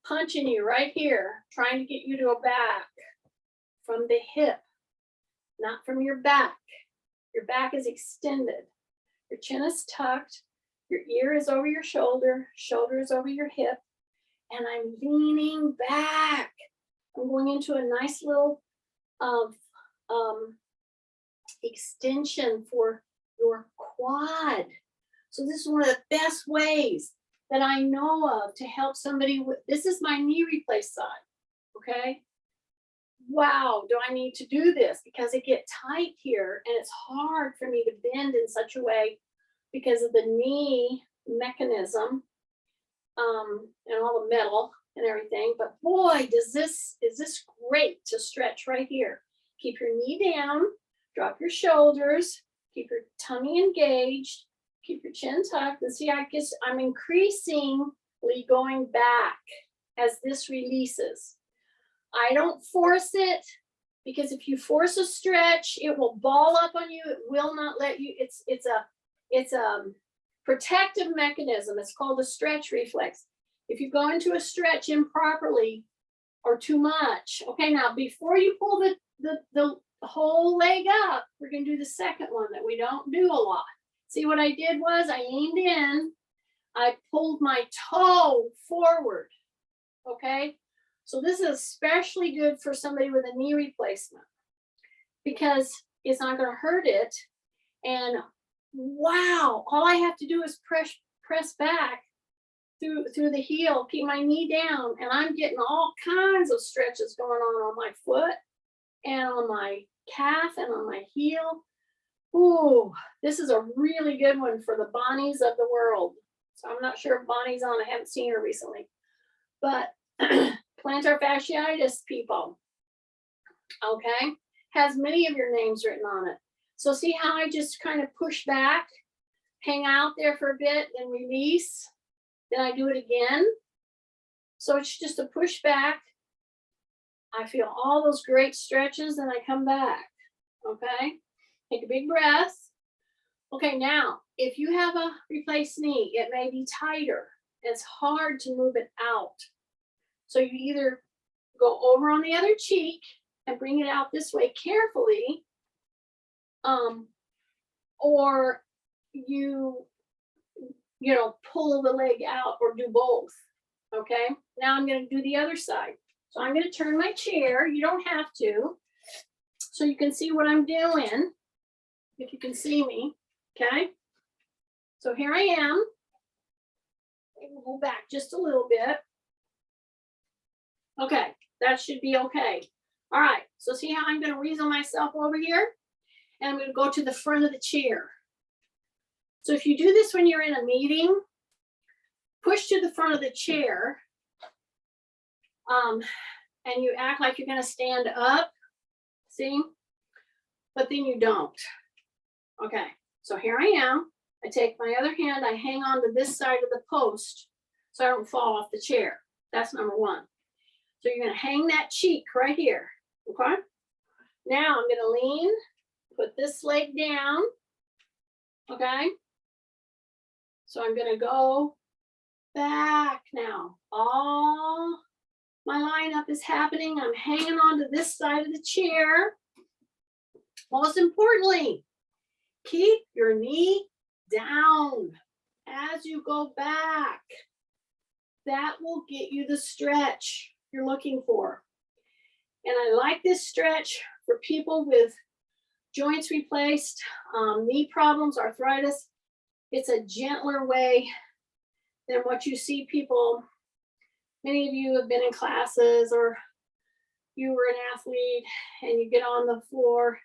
punching you right here, trying to get you to go back from the hip, not from your back. Your back is extended. Your chin is tucked. Your ear is over your shoulder, shoulder is over your hip, and I'm leaning back. I'm going into a nice little extension for your quad. So this is one of the best ways that I know of to help somebody with, this is my knee replace side, okay? Wow, do I need to do this? Because it gets tight here and it's hard for me to bend in such a way because of the knee mechanism and all the metal and everything. But boy, is this great to stretch right here. Keep your knee down, drop your shoulders, keep your tummy engaged, keep your chin tucked, and see, I'm increasingly going back as this releases. I don't force it, because if you force a stretch, it will ball up on you. It will not let you. It's a protective mechanism. It's called a stretch reflex. If you go into a stretch improperly or too much, okay, now before you pull the whole leg up, we're going to do the second one that we don't do a lot. See, what I did was I leaned in, I pulled my toe forward, okay? So this is especially good for somebody with a knee replacement because it's not going to hurt it. And wow, all I have to do is press back through the heel, keep my knee down, and I'm getting all kinds of stretches going on my foot and on my calf and on my heel. Ooh, this is a really good one for the Bonnies of the world. So I'm not sure if Bonnie's on. I haven't seen her recently. But plantar fasciitis people, okay, has many of your names written on it. So see how I just kind of push back, hang out there for a bit, then release. Then I do it again. So it's just a push back. I feel all those great stretches, and I come back, okay? Take a big breath. Okay, now, if you have a replaced knee, it may be tighter. It's hard to move it out. So you either go over on the other cheek and bring it out this way carefully, or you pull the leg out, or do both, okay? Now I'm going to do the other side. So I'm going to turn my chair. You don't have to. So you can see what I'm doing, if you can see me, okay? So here I am. We'll go back just a little bit. Okay, that should be okay. All right, so see how I'm going to weasel myself over here? And I'm going to go to the front of the chair. So if you do this when you're in a meeting, push to the front of the chair, and you act like you're going to stand up, see? But then you don't. Okay, so here I am. I take my other hand, I hang on to this side of the post so I don't fall off the chair. That's number one. So you're going to hang that cheek right here, okay? Now I'm going to lean, put this leg down, okay? So I'm going to go back now. All my lineup is happening. I'm hanging on to this side of the chair. Most importantly, keep your knee down as you go back. That will get you the stretch you're looking for. And I like this stretch for people with joints replaced, knee problems, arthritis. It's a gentler way than what you see people. Many of you have been in classes, or you were an athlete and you get on the floor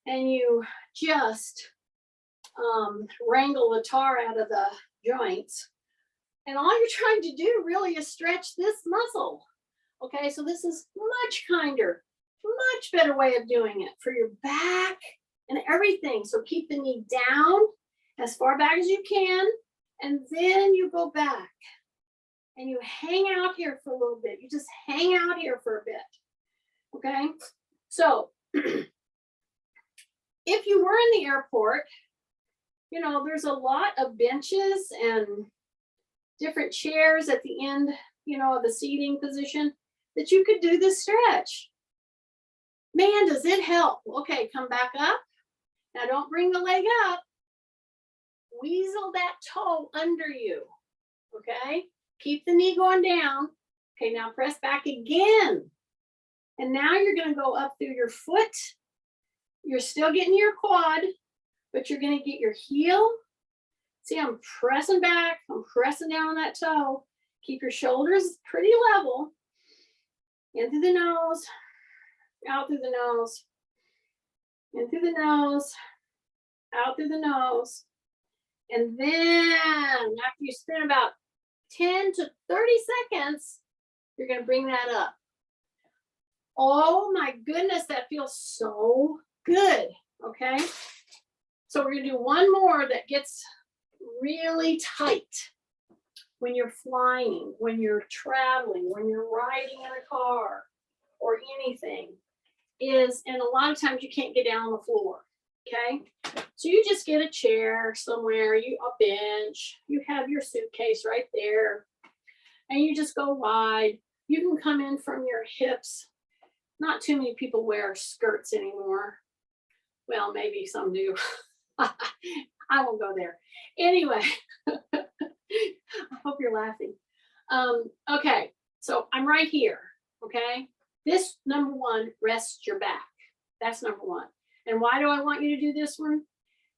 and you just wrangle the tar out of the joints. And all you're trying to do really is stretch this muscle. Okay, so this is much kinder, much better way of doing it for your back and everything. So keep the knee down as far back as you can, and then you go back and you hang out here for a little bit. You just hang out here for a bit. Okay, so if you were in the airport, you know, there's a lot of benches and different chairs at the end, you know, of the seating position that you could do this stretch. Man, does it help. Okay, come back up. Now don't bring the leg up. Weasel that toe under you. Okay, keep the knee going down. Okay, now press back again. And now you're going to go up through your foot. You're still getting your quad, but you're going to get your heel. See, I'm pressing back. I'm pressing down on that toe. Keep your shoulders pretty level. In through the nose, out through the nose, in through the nose, out through the nose. And then after you spend about 10 to 30 seconds, you're going to bring that up. Oh my goodness, that feels so good. Okay. So we're going to do one more that gets really tight when you're flying, when you're traveling, when you're riding in a car or anything, and a lot of times you can't get down on the floor. Okay. So you just get a chair somewhere, a bench, you have your suitcase right there, and you just go wide. You can come in from your hips. Not too many people wear skirts anymore. Well, maybe some do. I won't go there. Anyway, I hope you're laughing. Okay, so I'm right here, okay? This, number one, rests your back. That's number one. And why do I want you to do this one?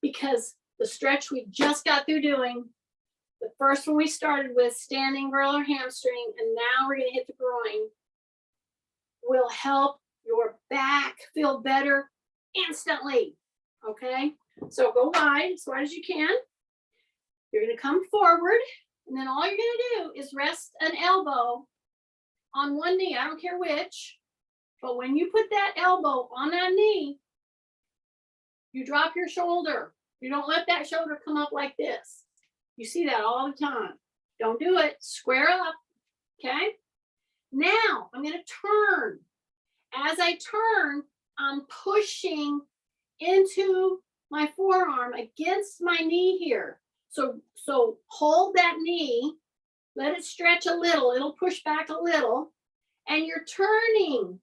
Because the stretch we just got through doing, the first one we started with, standing roller hamstring, and now we're gonna hit the groin, will help your back feel better instantly, okay? So go wide, as wide as you can. You're gonna come forward, and then all you're gonna do is rest an elbow on one knee, I don't care which, but when you put that elbow on that knee, you drop your shoulder. You don't let that shoulder come up like this. You see that all the time. Don't do it. Square up, okay? Now, I'm gonna turn. As I turn, I'm pushing into my forearm against my knee here. So hold that knee, let it stretch a little, it'll push back a little, and you're turning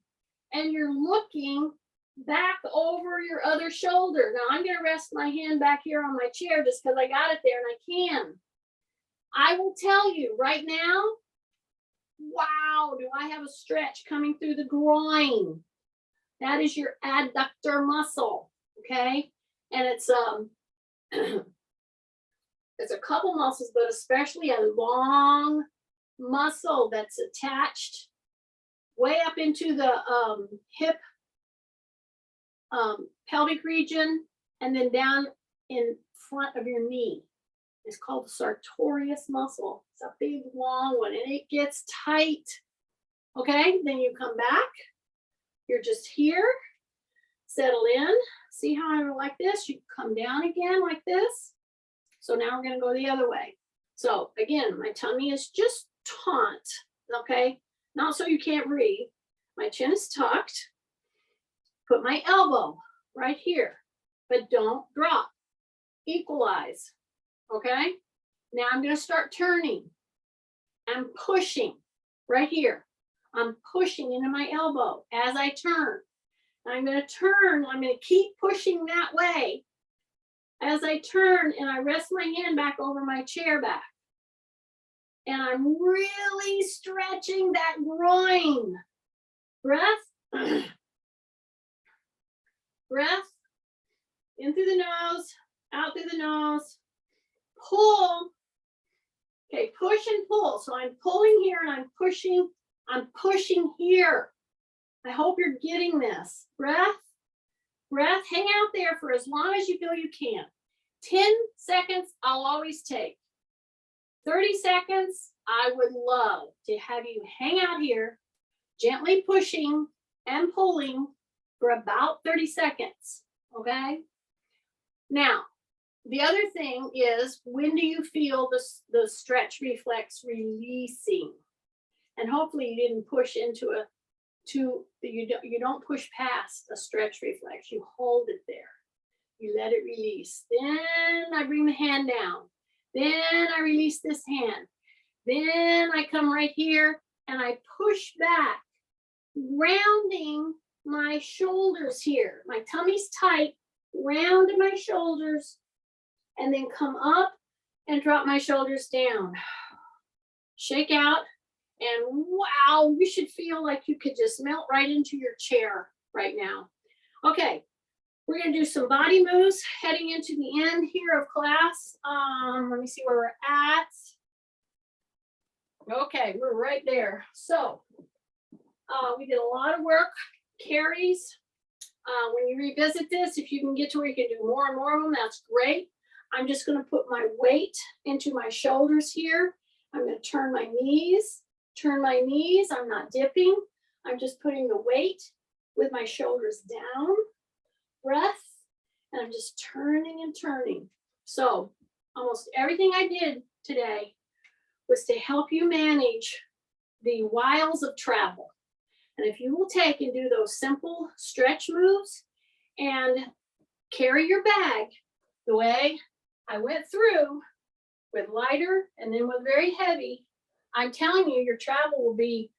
and you're looking back over your other shoulder. Now I'm gonna rest my hand back here on my chair just because I got it there and I can. I will tell you right now, wow, do I have a stretch coming through the groin. That is your adductor muscle, okay? And it's it's a couple muscles, but especially a long muscle that's attached way up into the hip, pelvic region, and then down in front of your knee. It's called the sartorius muscle. It's a big, long one, and it gets tight. Okay, then you come back. You're just here. Settle in. See how I'm like this? You come down again like this. So now we're going to go the other way. So again, my tummy is just taut. Okay, not so you can't breathe. My chin is tucked. Put my elbow right here, but don't drop. Equalize. Okay, now I'm going to start turning. I'm pushing right here. I'm pushing into my elbow as I turn. I'm going to turn. I'm going to keep pushing that way as I turn, and I rest my hand back over my chair back. And I'm really stretching that groin. Breath. Breath. In through the nose, out through the nose. Pull. Okay, push and pull. So I'm pulling here and I'm pushing here. I hope you're getting this. Breath, breath, hang out there for as long as you feel you can. 10 seconds, I'll always take. 30 seconds, I would love to have you hang out here, gently pushing and pulling for about 30 seconds, okay? Now, the other thing is, when do you feel the stretch reflex releasing? And hopefully you didn't push into you don't push past a stretch reflex. You hold it there. You let it release. Then I bring the hand down. Then I release this hand. Then I come right here and I push back, rounding my shoulders here. My tummy's tight, round my shoulders, and then come up and drop my shoulders down. Shake out, and wow, you should feel like you could just melt right into your chair right now. Okay, we're gonna do some body moves heading into the end here of class. Let me see where we're at. Okay, we're right there. So we did a lot of work, carries. When you revisit this, if you can get to where you can do more and more of them, that's great. I'm just gonna put my weight into my shoulders here. I'm gonna turn my knees. I'm not dipping. I'm just putting the weight with my shoulders down. Breath, and I'm just turning and turning. So almost everything I did today was to help you manage the wiles of travel. And if you will take and do those simple stretch moves and carry your bag the way I went through, with lighter and then with very heavy, I'm telling you, your travel will be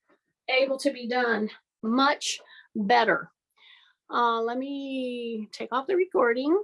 able to be done much better. Let me take off the recording.